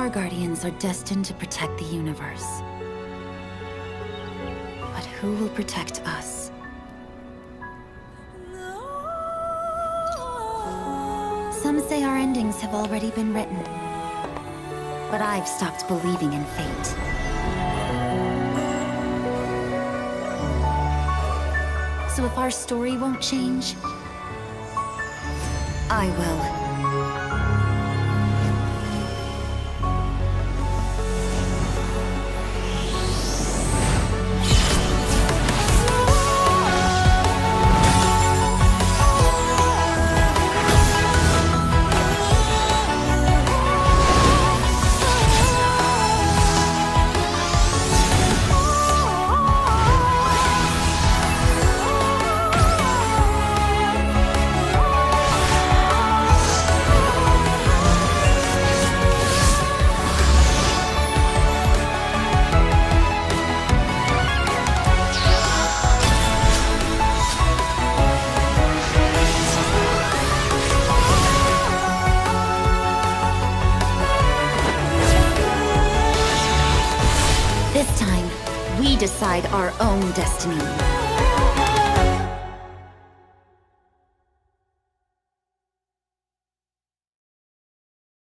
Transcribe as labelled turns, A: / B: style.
A: Star Guardians are destined to protect the universe. But who will protect us? Some say our endings have already been written. But I've stopped believing in fate. So if our story won't change, I will. This time, we decide our own destiny.